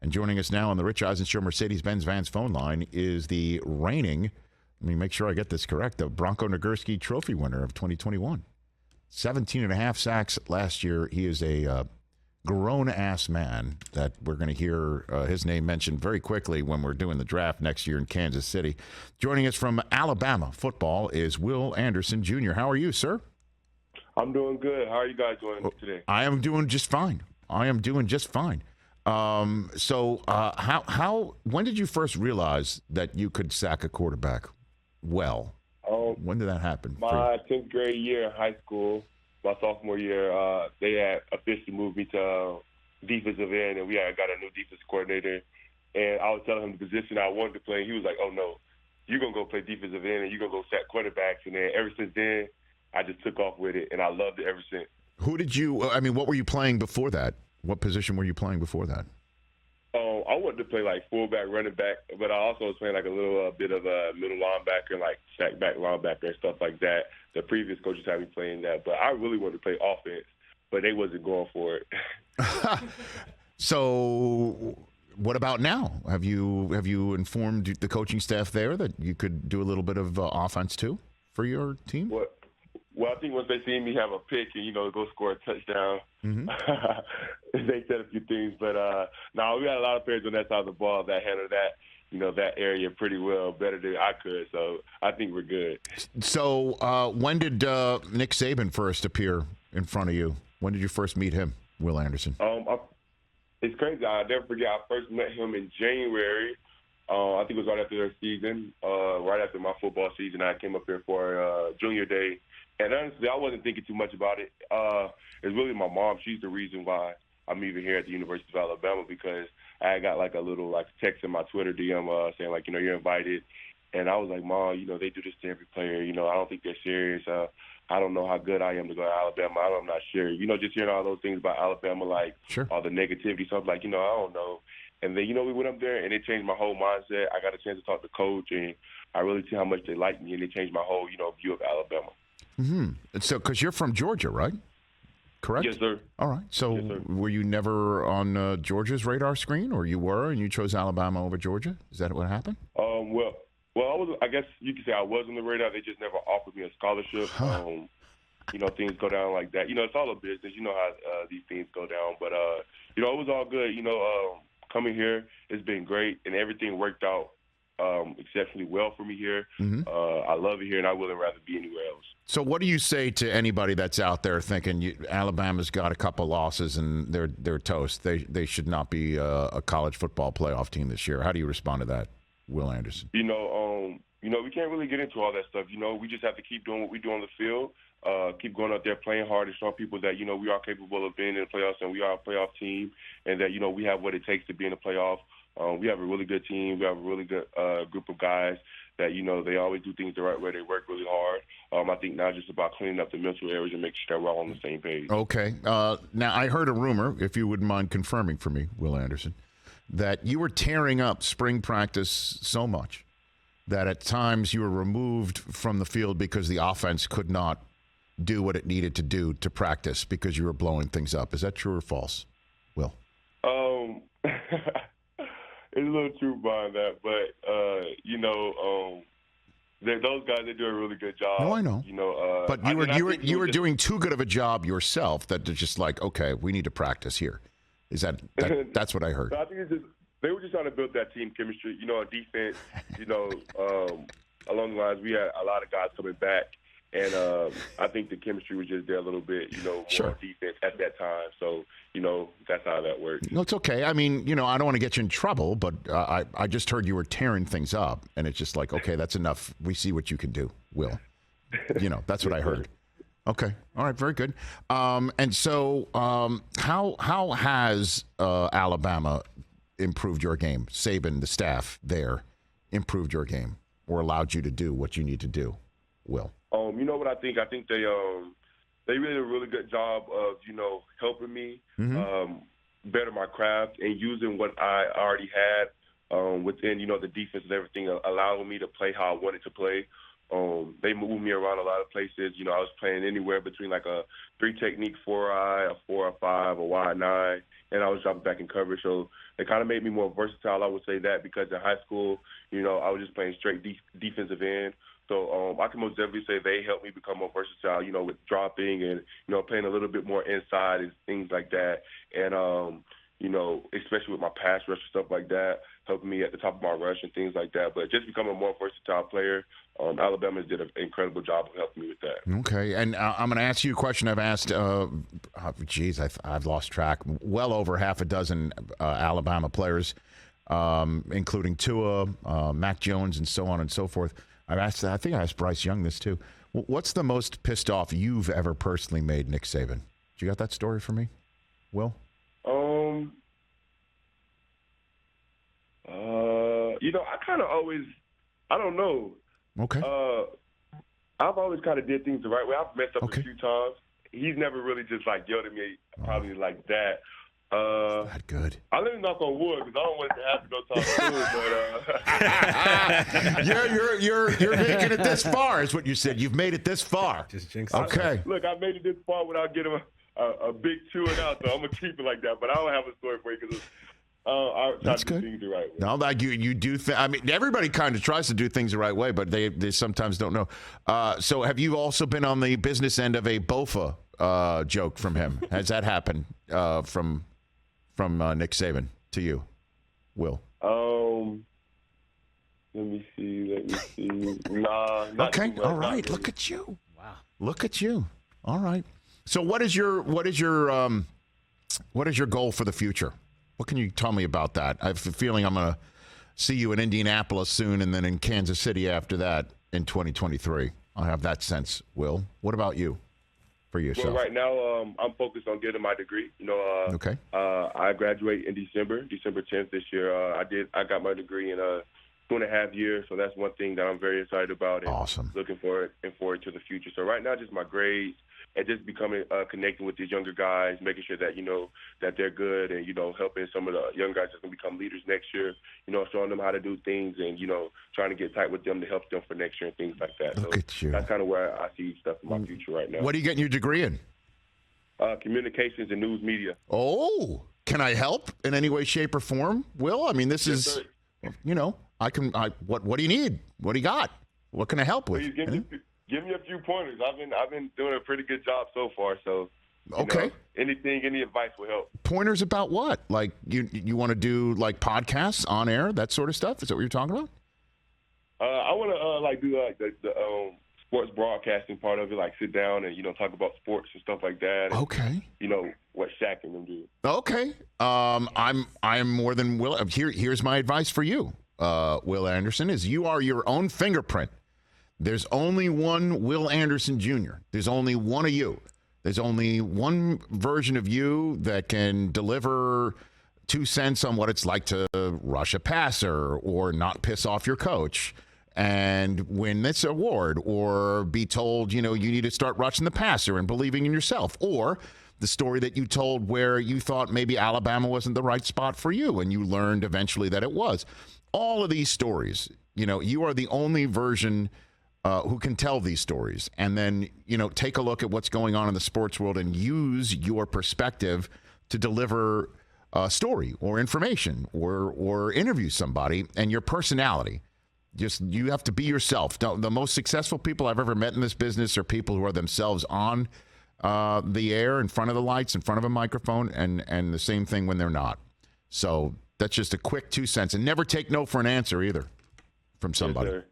And joining us now on the Rich Eisen Show Mercedes-Benz Vans phone line is the reigning, let me make sure I get this correct, the Bronco Nagurski Trophy winner of 2021. 17 and a half sacks last year. He is a grown-ass man that we're going to hear his name mentioned very quickly when we're doing the draft next year in Kansas City. Joining us from Alabama football is Will Anderson, Jr. How are you, sir? I'm doing good. How are you guys doing today? I am doing just fine. When did you first realize that you could sack a quarterback well? When did that happen? My 10th grade year in high school, my sophomore year, they had officially moved me to defensive end, and we had got a new defense coordinator. And I was telling him the position I wanted to play, and he was like, "Oh no, you're gonna go play defensive end, and you're gonna go sack quarterbacks." And then ever since then, I just took off with it, and I loved it ever since. What were you playing before that? What position were you playing before that? I wanted to play like fullback, running back, but I also was playing like a little bit of a middle linebacker, like sack back linebacker and stuff like that. The previous coaches had me playing that, but I really wanted to play offense, but they wasn't going for it. So what about now? Have you informed the coaching staff there that you could do a little bit of offense too for your team? Well, I think once they see me have a pick and, go score a touchdown, they said a few things. But, no, we had a lot of players on that side of the ball that handled that, that area pretty well, better than I could. So I think we're good. So when did Nick Saban first appear in front of you? When did you first meet him, Will Anderson? It's crazy. I'll never forget. I first met him in January. I think it was right after their season, right after my football season. I came up here for junior day. And honestly, I wasn't thinking too much about it. It's really my mom. She's the reason why I'm even here at the University of Alabama, because I got like a little text in my Twitter DM saying you're invited. And I was like, Mom, they do this to every player. I don't think they're serious. I don't know how good I am to go to Alabama. I'm not sure. Just hearing all those things about Alabama, sure, all the negativity. So I was like, I don't know. And then, we went up there, and it changed my whole mindset. I got a chance to talk to coach, and I really see how much they like me, and it changed my whole, view of Alabama. Mm-hmm. So, because you're from Georgia, right? Correct? Yes, sir. All right. So, yes, were you never on Georgia's radar screen, or you were, and you chose Alabama over Georgia? Is that what happened? Well, I guess you could say I was on the radar. They just never offered me a scholarship. Things go down like that. It's all a business. You know how these things go down. But, it was all good. Coming here, it's been great, and everything worked out exceptionally well for me here. Mm-hmm. I love it here, and I wouldn't rather be anywhere else. So what do you say to anybody that's out there thinking Alabama's got a couple losses and they're toast? They should not be a college football playoff team this year. How do you respond to that, Will Anderson? We can't really get into all that stuff. We just have to keep doing what we do on the field, keep going out there playing hard and showing people that, we are capable of being in the playoffs and we are a playoff team, and that, we have what it takes to be in the playoff. We have a really good team. We have a really good group of guys that, they always do things the right way. They work really hard. I think now it's just about cleaning up the mental areas and making sure we're all on the same page. Okay. Now, I heard a rumor, if you wouldn't mind confirming for me, Will Anderson, that you were tearing up spring practice so much that at times you were removed from the field because the offense could not do what it needed to do to practice because you were blowing things up. Is that true or false, Will? It's a little truth behind that, but those guys, they do a really good job. No, I know. But you were doing too good of a job yourself that they're just like, okay, we need to practice here. Is that's what I heard? I think they were just trying to build that team chemistry. On defense, along the lines, we had a lot of guys coming back. And I think the chemistry was just there a little bit, more sure. defense at that time. So, that's how that works. No, it's okay. I mean, I don't want to get you in trouble, but I just heard you were tearing things up. And it's just like, okay, that's enough. We see what you can do, Will. That's what I heard. Okay. All right. Very good. And so how has Alabama improved your game? Saban, the staff there, improved your game or allowed you to do what you need to do, Will? You know what I think? I think they really did a really good job of, helping me better my craft and using what I already had within, the defense and everything, allowing me to play how I wanted to play. They moved me around a lot of places. I was playing anywhere between like a 3 technique 4-eye, a 4 or 5, a wide 9, and I was dropping back in coverage. So it kind of made me more versatile. I would say that because in high school, I was just playing straight defensive end. So I can most definitely say they helped me become more versatile, with dropping and, playing a little bit more inside and things like that. And, especially with my pass rush and stuff like that, helping me at the top of my rush and things like that. But just becoming a more versatile player, Alabama did an incredible job of helping me with that. Okay, and I'm going to ask you a question I've asked, I've lost track, well over half a dozen Alabama players, including Tua, Mac Jones, and so on and so forth. I think I asked Bryce Young this too. What's the most pissed off you've ever personally made Nick Saban? You got that story for me, Will? I kind of always, I don't know. Okay. I've always kind of did things the right way. I've messed up Okay. a few times. He's never really just yelled at me probably like that. Not good. I let him knock on wood because I don't want it to have to go talk to him. But You're making it this far, is what you said. You've made it this far. Just jinx. Okay. Look, I made it this far without getting a big chewing out, so I'm gonna keep it like that. But I don't have a story for you because I try That's to do good. things the right way. No, like you do. I mean, everybody kind of tries to do things the right way, but they sometimes don't know. So, have you also been on the business end of a Bofa joke from him? Has that happened from Nick Saban to you, Will? Let me see. Nah. Not Okay. too much, All not right. really. Look at you. Wow. Look at you. All right. So, what is your goal for the future? What can you tell me about that? I have a feeling I'm going to see you in Indianapolis soon and then in Kansas City after that in 2023. I have that sense, Will. What about you, for yourself? Well, right now, I'm focused on getting my degree. Okay. I graduate in December 10th this year. I got my degree in 2.5 years, so that's one thing that I'm very excited about and Awesome. looking forward to the future. So right now, just my grades and just becoming connecting with these younger guys, making sure that that they're good, and helping some of the young guys that's gonna become leaders next year. Showing them how to do things, and trying to get tight with them to help them for next year and things like that. Look so at you. That's kind of where I see stuff in my future right now. What are you getting your degree in? Communications and news media. Oh, can I help in any way, shape, or form, Will? I mean, this Yes, is, sir. what do you need? What do you got? What can I help with? Please give me a few pointers. I've been doing a pretty good job so far. So Okay. any advice will help. Pointers about what? Like you want to do like podcasts on air, that sort of stuff? Is that what you're talking about? I want to do the sports broadcasting part of it, like sit down and talk about sports and stuff like that. And, Okay. what Shaq and them do. Okay. I'm more than willing. Here's my advice for you, Will Anderson, is you are your own fingerprint. There's only one Will Anderson Jr. There's only one of you. There's only one version of you that can deliver 2 cents on what it's like to rush a passer or not piss off your coach and win this award, or be told, you need to start rushing the passer and believing in yourself, or the story that you told where you thought maybe Alabama wasn't the right spot for you and you learned eventually that it was. All of these stories, you are the only version who can tell these stories, and then take a look at what's going on in the sports world and use your perspective to deliver a story or information or interview somebody, and your personality. Just you have to be yourself. The most successful people I've ever met in this business are people who are themselves on the air, in front of the lights, in front of a microphone, and the same thing when they're not. So that's just a quick 2 cents, and never take no for an answer either from somebody. Yes, sir.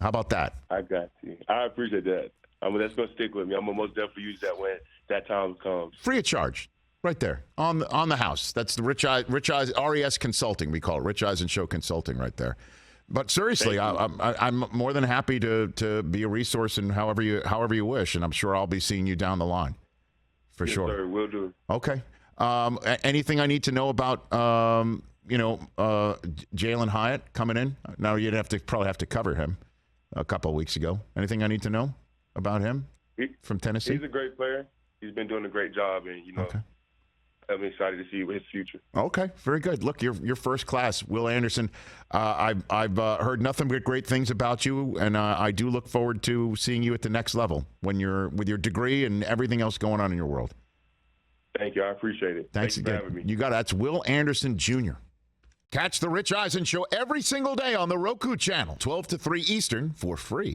How about that? I got you. I appreciate that. That's going to stick with me. I'm going to most definitely use that when that time comes. Free of charge, right there on the house. That's the Rich Eisen RES Consulting. We call it Rich Eisen Show Consulting right there. But seriously, I'm more than happy to be a resource in however you wish, and I'm sure I'll be seeing you down the line for sure. Yes, sir. Will do. Okay. Anything I need to know about Jalen Hyatt coming in? Now you'd probably have to cover him a couple of weeks ago. Anything I need to know about him from Tennessee? He's a great player. He's been doing a great job, and Okay. I'm excited to see his future. Okay, very good. Look, you're first class, Will Anderson. I've heard nothing but great things about you, and I do look forward to seeing you at the next level when you're with your degree and everything else going on in your world. Thank you. I appreciate it. Thanks Thank you again. for having me. You got it. That's Will Anderson Jr. Catch the Rich Eisen Show every single day on the Roku channel, 12 to 3 Eastern, for free.